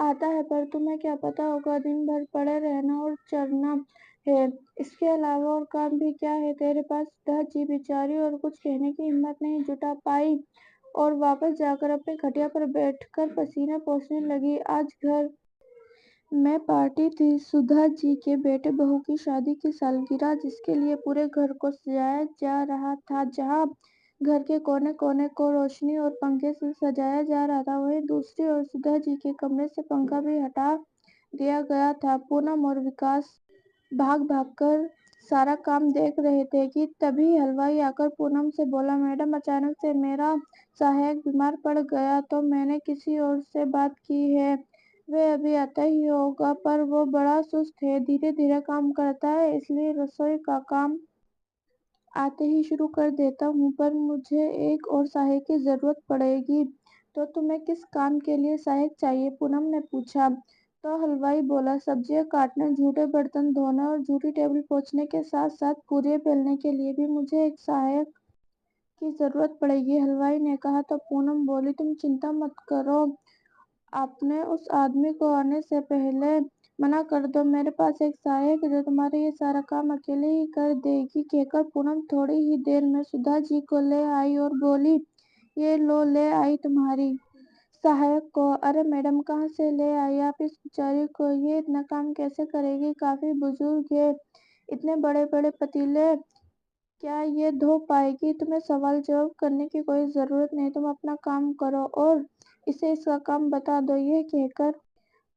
آتا ہے، پر تمہیں کیا پتا ہوگا دن بھر پڑے رہنا اور چرنا ہے، اس کے علاوہ اور کام بھی کیا ہے تیرے پاس؟ سدھا جی بیچاری اور کچھ کہنے کی ہمت نہیں جٹا پائی اور واپس جا کر اپنی کھٹیا پر بیٹھ کر پسینے پوچھنے لگی۔ آج گھر میں پارٹی تھی، سدھا جی کے بیٹے بہو کی شادی کی سالگرہ، جس کے لیے پورے گھر کو سجایا جا رہا تھا۔ جہاں گھر کے کونے کونے کو روشنی اور پنکھے سے سجایا جا رہا تھا، وہیں دوسری اور سدھا جی کے کمرے سے پنکھا بھی ہٹا دیا گیا تھا۔ پونم اور وکاس بھاگ بھاگ کر سارا کام دیکھ رہے تھے کہ تبھی حلوائی آ کر پونم سے بولا، میڈم اچانک سے میرا سہایک بیمار پڑ گیا تو میں نے کسی اور سے بات کی ہے، وہ ابھی آتا ہی ہوگا، پر وہ بڑا سست ہے، دھیرے دھیرے کام کرتا ہے، اس لیے رسوئی کا کام آتے ہی شروع کر دیتا ہوں، پر مجھے ایک اور سہایک کی ضرورت پڑے گی۔ تو تمہیں کس کام کے لیے سہایک چاہیے؟ پونم نے پوچھا۔ تو حلوائی بولا، سبزیاں کاٹنے، جھوٹے برتن دھونے اور جھوٹی ٹیبل پوچھنے کے ساتھ ساتھ پوریاں بیلنے کے لیے بھی مجھے ایک سہایک کی ضرورت پڑے گی۔ حلوائی نے کہا تو پونم بولی، تم چنتا مت کرو، اپنے اس آدمی کو آنے سے پہلے منع کر دو، میرے پاس ایک سہایک ہے جو تمہارا یہ سارا کام اکیلے ہی کر دے گی۔ کہہ کر پونم تھوڑی ہی دیر میں سدھا جی کو لے آئی اور بولی، یہ لو، لے آئی تمہاری سہایک کو۔ ارے میڈم، کہاں سے لے آئی آپ اس بیچاری کو؟ یہ اتنا کام کیسے کرے گی؟ کافی بزرگ ہے، اتنے بڑے بڑے پتیلے کیا یہ دھو پائے گی؟ تمہیں سوال جواب کرنے کی کوئی ضرورت نہیں، تم اپنا کام کرو اور اسے اس کا کام بتا دو۔ یہ کہہ کر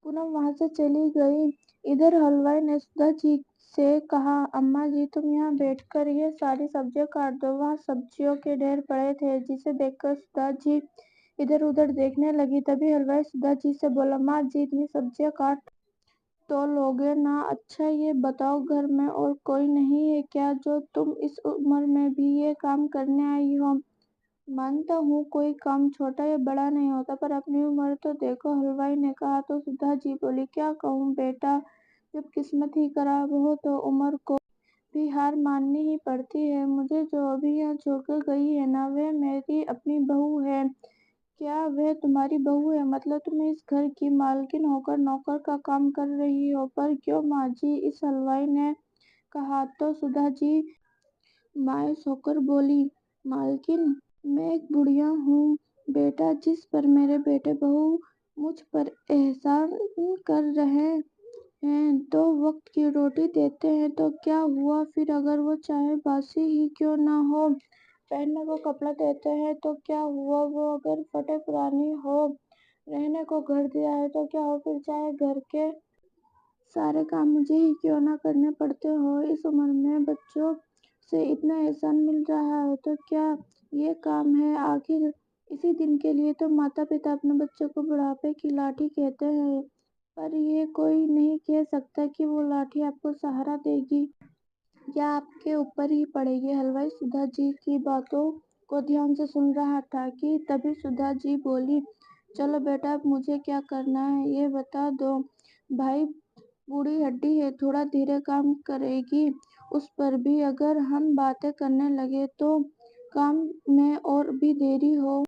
پونم وہاں سے چلی گئی۔ ادھر حلوائی نے سدھا جی سے کہا، اماں جی تم یہاں بیٹھ کر یہ ساری سبزیاں کاٹ دو۔ وہاں سبزیوں کے ڈھیر پڑے تھے، جسے دیکھ کر سدھا جی ادھر ادھر دیکھنے لگی۔ تبھی حلوائی سدھا جی سے بولا، ماں جی اتنی سبزیاں کاٹ تو لوگے نا، اچھا یہ بتاؤ گھر میں اور کوئی نہیں ہے کیا جو تم اس عمر میں بھی یہ کام کرنے آئی ہو؟ مانتا ہوں کوئی کام چھوٹا یا بڑا نہیں ہوتا، پر اپنی عمر تو دیکھو، حلوائی نے کہا۔ تو سدھا جی بولی، کیا کہوں بیٹا، جب قسمت ہی خراب ہو تو عمر کو بھی ہار ماننی ہی پڑتی ہے۔ مجھے جو ابھی یہاں چھوڑ کر گئی ہے نا، وہ میری اپنی بہو ہے۔ کیا وہ تمہاری بہو ہے؟ مطلب تم اس گھر کی مالکن ہو کر نوکر کا کام کر رہی ہو؟ پر کیوں ماں جی؟ اس حلوائی نے کہا۔ تو سدھا جی مایوس ہو کر بولی، مالکن، میں ایک بڑھیا ہوں بیٹا، جس پر میرے بیٹے بہو مجھ پر احسان کر رہے ہیں تو وقت کی روٹی دیتے ہیں تو کیا ہوا، پھر اگر وہ چاہے باسی ہی کیوں نہ ہو، پہننے کو کپڑا دیتے ہیں تو کیا ہوا، وہ اگر پھٹے پرانی ہو، رہنے کو گھر دیا ہے تو کیا ہوا، پھر چاہے گھر کے سارے کام مجھے ہی کیوں نہ کرنے پڑتے ہو، اس عمر میں بچوں سے اتنا احسان مل رہا ہے تو کیا یہ کام ہے؟ آخر اسی دن کے لیے تو ماتا پتا اپنے بچوں کو بڑھاپے کی لاٹھی کہتے ہیں، پر یہ کوئی نہیں کہہ سکتا کہ وہ لاٹھی آپ کو سہارا دے گی یا آپ کے اوپر ہی پڑے گی۔ حلوائی سدھا جی کی باتوں کو دھیان سے سن رہا تھا کہ تبھی سدھا جی بولی، چلو بیٹا، اب مجھے کیا کرنا ہے یہ بتا دو۔ بھائی بوڑھی ہڈی ہے، تھوڑا دھیرے کام کرے گی، اس پر بھی اگر ہم باتیں کرنے لگے تو کام میں اور بھی دیری ہو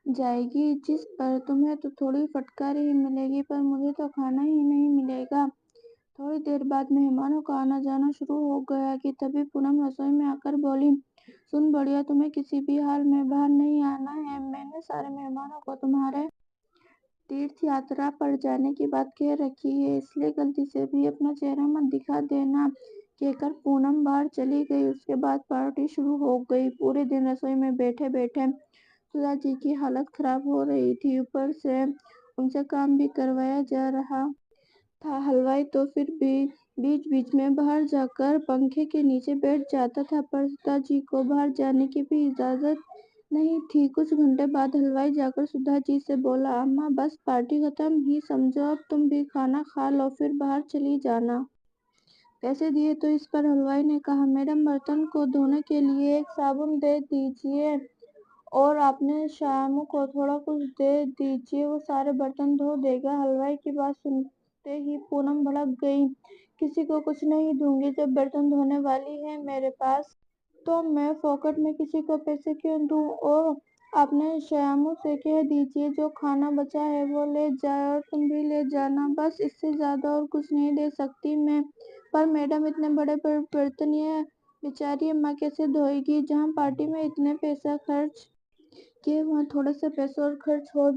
جائے گی، جس پر تمہیں تو تھوڑی پھٹکار ہی ملے گی، پر مجھے تو کھانا ہی نہیں ملے گا۔ تھوڑی دیر بعد مہمانوں کا آنا جانا شروع ہو گیا کہ تبھی پونم رسوئی میں آ کر بولی، سن بڑھیا، تمہیں کسی بھی حال میں باہر نہیں آنا ہے، میں نے سارے مہمانوں کو تمہارے تیرتھ یاترا پر جانے کی بات کہہ رکھی ہے، اس لیے غلطی سے بھی اپنا چہرہ مت دکھا دینا۔ کہہ کر پونم باہر چلی گئی۔ اس کے بعد پارٹی شروع ہو گئی۔ پورے دن رسوئی میں بیٹھے بیٹھے سدھا جی کی حالت خراب ہو رہی تھی، اوپر سے ان سے کام بھی کروایا جا رہا تھا۔ حلوائی تو پھر بھی بیچ بیچ میں باہر جا کر پنکھے کے نیچے بیٹھ جاتا تھا، پر سدھا جی کو باہر جانے کی بھی اجازت نہیں تھی۔ کچھ گھنٹے بعد حلوائی جا کر سدھا جی سے بولا، اماں بس پارٹی ختم ہی سمجھو، اب تم بھی کھانا کھا لو، پھر باہر چلی جانا۔ پیسے دیے تو؟ اس پر حلوائی نے کہا، میڈم برتن کو دھونے کے لیے ایک صابن دے دیجیے اور اپنے شیامو کو تھوڑا کچھ دے دیجیے، وہ سارے برتن دھو دے گا۔ حلوائی کی بات سنتے ہی پونم بھڑک گئی، کسی کو کچھ نہیں دوں گی، جب برتن دھونے والی ہے میرے پاس تو میں فوکٹ میں کسی کو پیسے کیوں دوں، اور اپنے شیامو سے کہہ دیجیے جو کھانا بچا ہے وہ لے جائے اور تم بھی لے جانا، بس اس سے زیادہ اور کچھ نہیں دے سکتی میں۔ پر میڈم اتنے بڑے بڑے برتن یہ بیچاری اماں کیسے دھوئے گی؟ جہاں پارٹی میں اتنے پیسے خرچ کیے وہاں تھوڑے سے پیسے اور خرچ ہو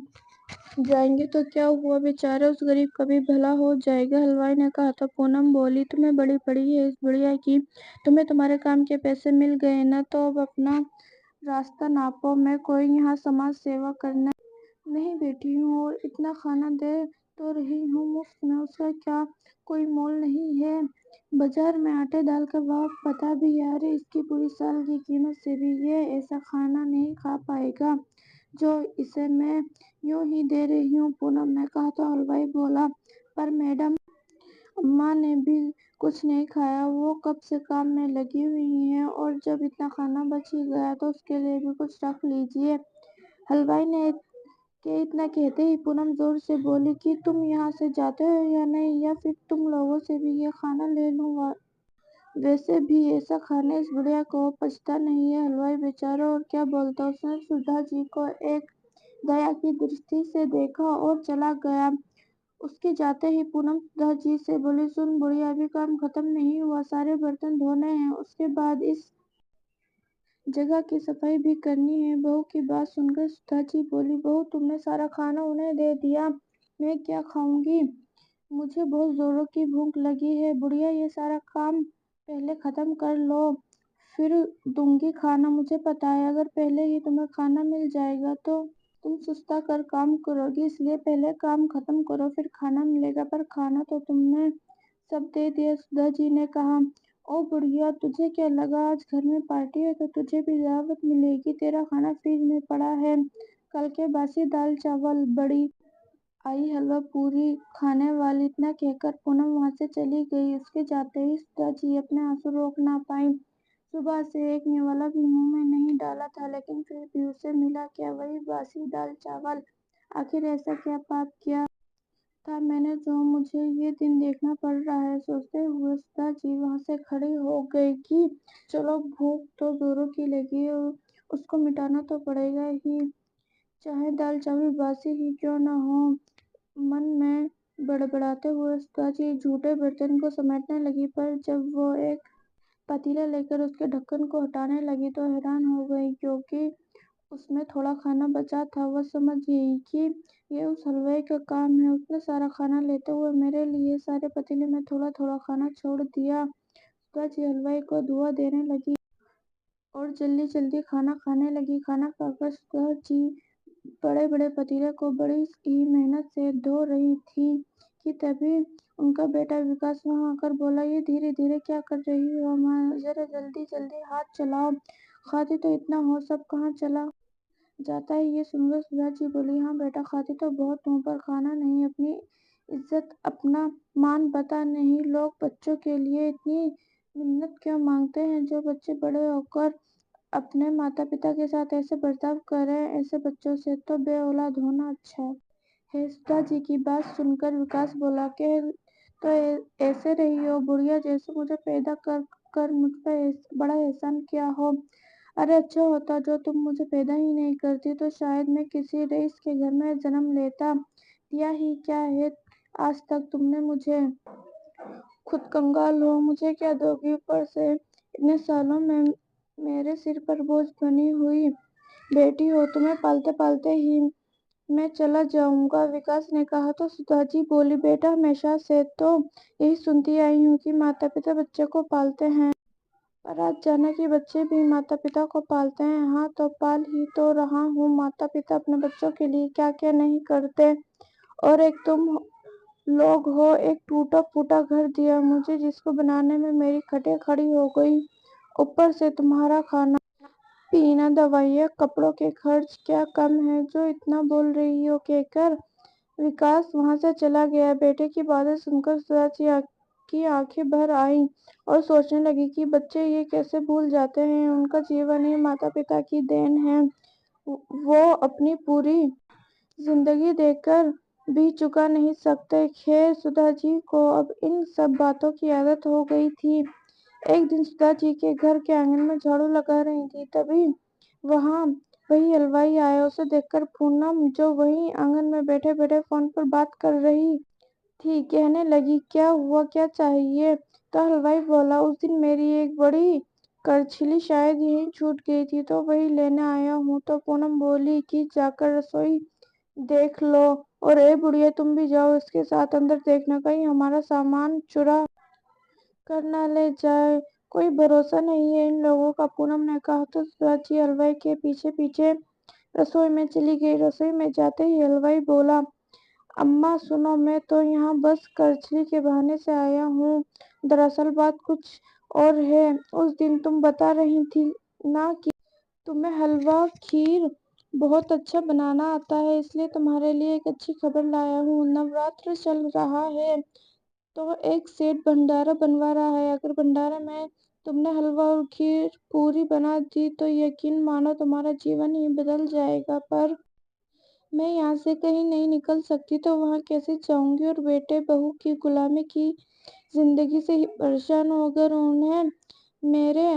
جائیں گے تو کیا ہوا، بیچارے اس غریب کا بھی بھلا ہو جائے گا، حلوائی نے کہا تو پونم بولی تمہیں بڑی پڑی ہے اس بڑھیا کی، تمہیں تمہارے کام کے پیسے مل گئے نا تو اب اپنا راستہ ناپو، میں کوئی یہاں سماج سیوا کرنے نہیں بیٹھی ہوں اور اتنا کھانا دے تو رہی ہوں مفت میں، اس کا کیا کوئی مول نہیں ہے؟ بازار میں آٹے دال کا بھاؤ پتا بھی ہے، ارے اس کی پوری سال کی قیمت سے بھی یہ ایسا کھانا نہیں کھا پائے گا جو اسے میں یوں ہی دے رہی ہوں، پونم نے کہا تو حلوائی بولا پر میڈم اماں نے بھی کچھ نہیں کھایا، وہ کب سے کام میں لگی ہوئی ہیں اور جب اتنا کھانا بچ ہی گیا تو اس کے لیے بھی کچھ رکھ لیجیے۔ حلوائی نے کہ اتنا کہتے ہی پونم زور سے بولی کہ تم یہاں سے جاتے ہو یا نہیں، یا پھر تم لوگوں سے بھی یہ کھانا لے لوں، ویسے بھی ایسا کھانا اس بڑھیا کو پچتا نہیں ہے۔ حلوائی بیچارہ اور کیا بولتا، اس نے سدھا جی کو ایک دیا کی درشٹی سے دیکھا اور چلا گیا۔ اس کے جاتے ہی پونم سدھا جی سے بولی سن بڑھیا ابھی کام ختم نہیں ہوا، سارے برتن دھونے ہیں، اس کے بعد اس جگہ کی صفائی بھی کرنی ہے۔ بہو کی بات سن کر سدھا جی بولی بہو تم نے سارا کھانا انہیں دے دیا، میں کیا کھاؤں گی، مجھے بہت زوروں کی بھوک لگی ہے، بڑھیا یہ سارا کام پہلے ختم کر لو پھر دوں گی کھانا، مجھے پتا ہے اگر پہلے ہی تمہیں کھانا مل جائے گا تو تم سستا کر کام کرو گی، اس لیے پہلے کام ختم کرو پھر کھانا ملے گا، پر کھانا تو تم نے سب دے دیا۔ سدھا جی نے کہا او بڑھیا تجھے کیا لگا آج گھر میں پارٹی ہے تو تجھے بھی دعوت ملے گی، تیرا کھانا فریج میں پڑا ہے، کل کے باسی دال چاول بڑی آئی حلوہ پوری کھانے والی، اتنا کہہ کر پونم وہاں سے چلی گئی۔ اس کے جاتے ہی سدھا جی اپنے آنسو روک نہ پائیں، صبح سے ایک نیوالا بھی منہ میں نہیں ڈالا تھا لیکن پھر بھی اسے ملا کیا، وہی باسی دال چاول، آخر ایسا کیا پاپ کیا تھا میں نے جو مجھے یہ دن دیکھنا پڑ رہا ہے، سوچتے ہوئے سدھا جی وہاں سے کھڑی ہو گئی کہ چلو بھوک تو زوروں کی لگی ہے اس کو مٹانا تو پڑے گا ہی، چاہے دال چاول باسی ہی کیوں نہ ہو۔ من میں بڑبڑاتے ہوئے سدھا جی جھوٹے برتن کو سمیٹنے لگی، پر جب وہ ایک پتیلا لے کر اس کے ڈھکن کو ہٹانے لگی تو حیران ہو گئی کیونکہ اس میں تھوڑا کھانا بچا تھا۔ وہ سمجھ گئی کہ یہ اس حلوائی کا کام ہے، اس نے سارا کھانا لیتے ہوئے میرے لیے سارے پتیلے میں تھوڑا تھوڑا کھانا چھوڑ دیا۔ سدھا جی حلوائی کو دعا دینے لگی اور جلدی جلدی کھانا کھانے لگی۔ کھانا کھا کر سدھا جی بڑے بڑے پتیلے کو بڑی ہی محنت سے دھو رہی تھی کہ تبھی ان کا بیٹا وکاس وہاں آ کر بولا یہ دھیرے دھیرے کیا کر رہی ہو اماں، ذرا جلدی جلدی ہاتھ چلاؤ، کھاتی تو اتنا ہو سب کہاں چلا جاتا ہے۔ یہ سن کر سدھا جی بولی ہاں بیٹا کھاتی تو بہت ہوں پر کھانا نہیں، اپنی عزت اپنا مان پتا نہیں، لوگ بچوں کے لیے اتنی منت کیوں مانگتے ہیں، جو بچے بڑے ہو کر اپنے ماتا پتا کے ساتھ ایسے برتاؤ کریں، ایسے بچوں سے تو بے اولاد ہونا اچھا ہے۔ سدھا جی کی بات سن کر وکاس بولا کہ تو ایسے رہی ہو بڑھیا جیسے مجھے پیدا کر کر مجھ پر بڑا احسان کیا ہو، ارے اچھا ہوتا جو تم مجھے پیدا ہی نہیں کرتی تو شاید میں کسی رئیس کے گھر میں جنم لیتا، دیا ہی کیا ہے آج تک تم نے مجھے، خود کنگال ہو مجھے کیا دو گی، اوپر سے اتنے سالوں میں میرے سر پر بوجھ بنی ہوئی بیٹی ہو، تمہیں پالتے پالتے ہی میں چلا جاؤں گا۔ وکاس نے کہا تو سدھا جی بولی بیٹا ہمیشہ سے تو یہی سنتی آئی ہوں کہ ماتا پتا بچے کو پالتے ہیں، پر آج جانا کہ بچے بھی ماتا پتا کو پالتے ہیں، ہاں تو پال ہی تو رہا ہوں، ماتا پتا اپنے بچوں کے لیے کیا کیا نہیں کرتے، اور ایک تم لوگ ہو، ایک ٹوٹا پھوٹا گھر دیا مجھے جس کو بنانے میں میری کھٹیں کھڑی ہو گئی، اوپر سے تمہارا کھانا پینا دوائیاں کپڑوں کے خرچ، کیا کم ہے جو اتنا بول رہی ہو، کہہ کر وکاس وہاں سے چلا گیا۔ بیٹے کی باتیں سن کر سدھا جی کی آنکھیں بھر آئیں اور سوچنے لگی کہ بچے یہ کیسے بھول جاتے ہیں، ان کا جیون ہی ماتا پتا کی دین ہے، وہ اپنی پوری زندگی دے کر بھی چکا نہیں سکتے۔ خیر سدھا جی کو اب ان سب باتوں کی عادت ہو گئی تھی۔ ایک دن سدھا جی کے گھر کے آنگن میں جھاڑو لگا رہی تھی، تبھی وہاں وہی ہلوائی آیا۔ اسے دیکھ کر پونم، جو وہیں آنگن میں بیٹھے بیٹھے فون پر بات کر رہی تھی، کہنے لگی، کیا ہوا، کیا چاہیے؟ تو ہلوائی بولا، اس دن میری ایک بڑی کرچلی شاید یہیں چھوٹ گئی تھی تو وہی لینے آیا ہوں۔ تو پونم بولی کہ جا کر رسوئی دیکھ لو، اور اے بڑھیا تم بھی جاؤ اس کے ساتھ اندر، دیکھنا کہیں ہمارا سامان چرا کر نہ لے جائے، کوئی بھروسہ نہیں ہے ان لوگوں کا، پونم نے کہا۔ تو سدھا جی ہلوائی کے پیچھے پیچھے رسوئی میں چلی گئی۔ رسوئی میں جاتے ہی ہلوائی بولا، اماں سنو، میں تو یہاں بس کرچلی کے بہانے سے آیا ہوں، دراصل بات کچھ اور ہے۔ اس دن تم بتا رہی تھی نا کہ تمہیں حلوہ کھیر بہت اچھا بنانا آتا ہے، اس لیے تمہارے لیے ایک اچھی خبر لایا ہوں۔ نوراتر چل رہا ہے تو ایک سیٹھ بھنڈارا بنوا رہا ہے، اگر بھنڈارے میں تم نے حلوہ اور کھیر پوری بنا دی تو یقین مانو تمہارا جیون ہی بدل جائے گا، پر میں یہاں سے کہیں نہیں نکل سکتی تو وہاں کیسے جاؤں گی، اور بیٹے بہو کی غلامی کی زندگی سے ہی پریشان ہوں، اگر انہیں میرے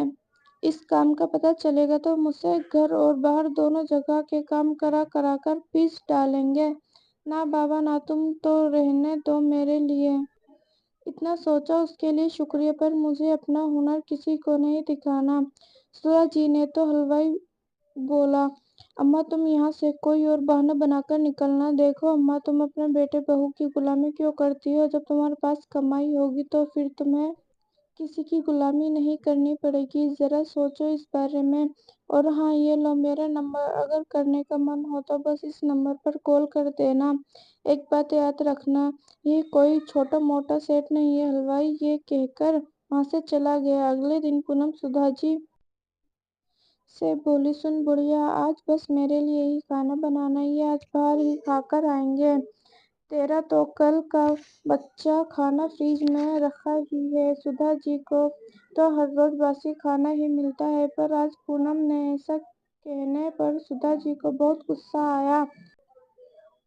اس کام کا پتہ چلے گا تو مجھے گھر اور باہر دونوں جگہ کے کام کرا کرا کر پیس ڈالیں گے۔ نہ بابا نہ، تم تو رہنے دو میرے لیے۔ اتنا سوچا، اس کے لیے شکریہ، پر مجھے اپنا ہنر کسی کو نہیں دکھانا۔ سدھا جی نے تو ہلوائی بولا، اماں تم یہاں سے کوئی اور بہانہ بنا کر نکلنا۔ دیکھو اماں، تم اپنے بیٹے بہو کی غلامی کیوں کرتی ہو؟ جب تمہارے پاس کمائی ہوگی تو پھر تمہیں کسی کی غلامی نہیں کرنی پڑے گی، ذرا سوچو اس بارے میں۔ اور ہاں، یہ لو میرا نمبر، اگر کرنے کا من ہو تو بس اس نمبر پر کال کر دینا۔ ایک بات یاد رکھنا، یہ کوئی چھوٹا موٹا سیٹ نہیں ہے۔ ہلوائی یہ کہہ کر وہاں سے چلا گیا۔ اگلے دن پونم سدھا جی سے بولی، سن بڑھیا، آج بس میرے لیے ہی کھانا بنانا، یہ آج باہر ہی کھا کر آئیں گے، تیرا تو کل کا بچا کھانا فریج میں رکھا ہی ہے۔ سدھا جی کو تو ہر روز باسی کھانا ہی ملتا ہے، پر آج پونم نے ایسا کہنے پر سدھا جی کو بہت غصہ آیا،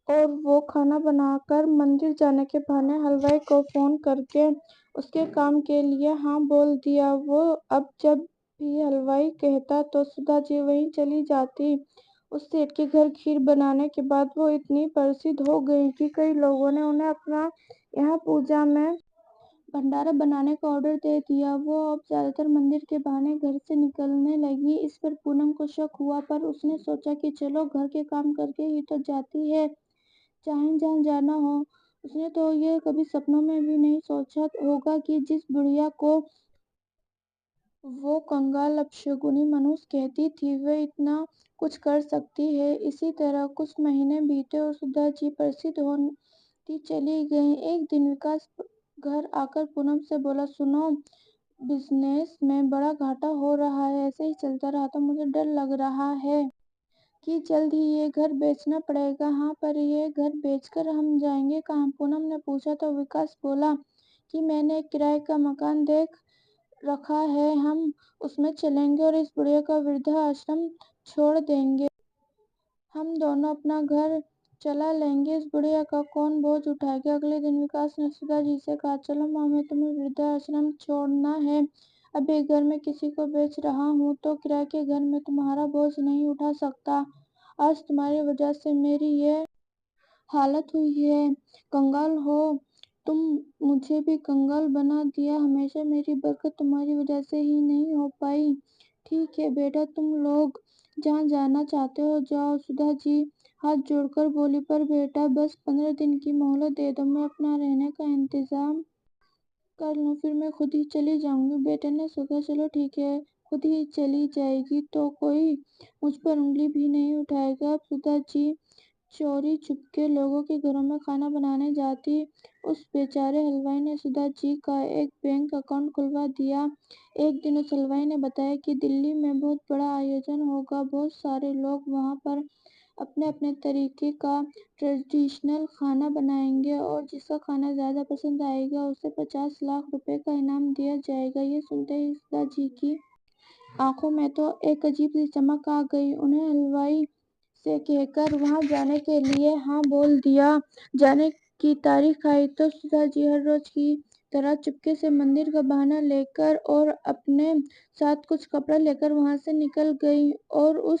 اور وہ کھانا بنا کر مندر جانے کے بہانے ہلوائی کو فون کر کے اس کے کام کے لیے ہاں بول دیا۔ وہ اب جب بھی ہلوائی کہتا تو سدھا جی وہیں چلی جاتی۔ اس سیٹھ کے گھر کھیر بنانے کے بعد وہ اتنی پرسدھ ہو گئی کہ کئی لوگوں نے انہیں اپنا یہاں پوجا میں بھنڈارا بنانے کا آرڈر دے دیا۔ وہ اب زیادہ تر مندر کے بہانے گھر سے نکلنے لگی۔ اس پر پونم کو شک ہوا، پر اس نے سوچا کہ چلو گھر کے کام کر کے ہی تو جاتی ہے، چاہے جہاں جانا ہو۔ اس نے تو یہ کبھی سپنوں میں بھی نہیں سوچا ہوگا کہ جس بڑھیا کو وہ کنگال اپشگنی منہوس کہتی تھی، وہ اتنا کچھ کر سکتی ہے۔ اسی طرح کچھ مہینے بیتے اور سدھا جی پرسدھ ہوتی چلی گئیں۔ ایک دن وکاس گھر آ کر پونم سے بولا، سنو، بزنس میں بڑا گھاٹا ہو رہا ہے، ایسے ہی چلتا رہا تو مجھے ڈر لگ رہا ہے کہ جلد ہی یہ گھر بیچنا پڑے گا۔ ہاں، پر یہ گھر بیچ کر ہم جائیں گے کہاں؟ پونم نے پوچھا تو وکاس بولا کہ میں نے ایک کرائے کا مکان دیکھ رکھا ہے، ہم اس میں چلیں گے اور اس بڑھیا کا وردھا آشرم چھوڑ دیں گے۔ ہم دونوں اپنا گھر چلا لیں گے، اس بڑھیا کا کون بوجھ اٹھائے گا؟ اگلے دن وکاس نے سدھا جی سے کہا، چلو ماں، میں تمہیں وردھا آشرم چھوڑنا ہے، اب ایک گھر میں کسی کو بیچ رہا ہوں تو کرائے کے گھر میں تمہارا بوجھ نہیں اٹھا سکتا۔ آج تمہاری وجہ سے میری یہ حالت ہوئی ہے، کنگال ہو تم، مجھے بھی کنگال بنا دیا، ہمیشہ میری برکت تمہاری وجہ سے ہی نہیں ہو پائی۔ ٹھیک ہے بیٹا، تم لوگ جہاں جانا چاہتے ہو جاؤ۔ سدھا جی ہاتھ جوڑ کر بولی، پر بیٹا بس 15 دن کی مہلت دے دو، میں اپنا رہنے کا انتظام کر لوں، پھر میں خود ہی چلی جاؤں گی۔ بیٹے نے سوچا، چلو ٹھیک ہے، خود ہی چلی جائے گی تو کوئی مجھ پر انگلی بھی نہیں اٹھائے گا۔ اب سدھا جی چوری چپکے لوگوں کے گھروں میں کھانا بنانے جاتی۔ اس بیچارے ہلوائی نے سدھا جی کا ایک بینک اکاؤنٹ کھلوا دیا۔ ایک دن اس ہلوائی نے بتایا کہ دلی میں بہت بڑا آیوجن ہوگا، بہت سارے لوگ وہاں پر اپنے اپنے طریقے کا ٹریڈیشنل کھانا بنائیں گے، اور جس کا کھانا زیادہ پسند آئے گا اسے 50 لاکھ روپے کا انعام دیا جائے گا۔ یہ سنتے ہی سدھا جی کی آنکھوں میں تو ایک عجیب سی چمک آ گئی۔ انہیں ہلوائی سے کہہ کر وہاں جانے کے لیے ہاں بول دیا۔ جانے کی تاریخ آئی تو سدھا جی ہر روز کی طرح چپکے سے مندر کا بہانہ لے کر اور اپنے ساتھ کچھ کپڑے لے کر وہاں سے نکل گئیں، اور اس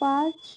5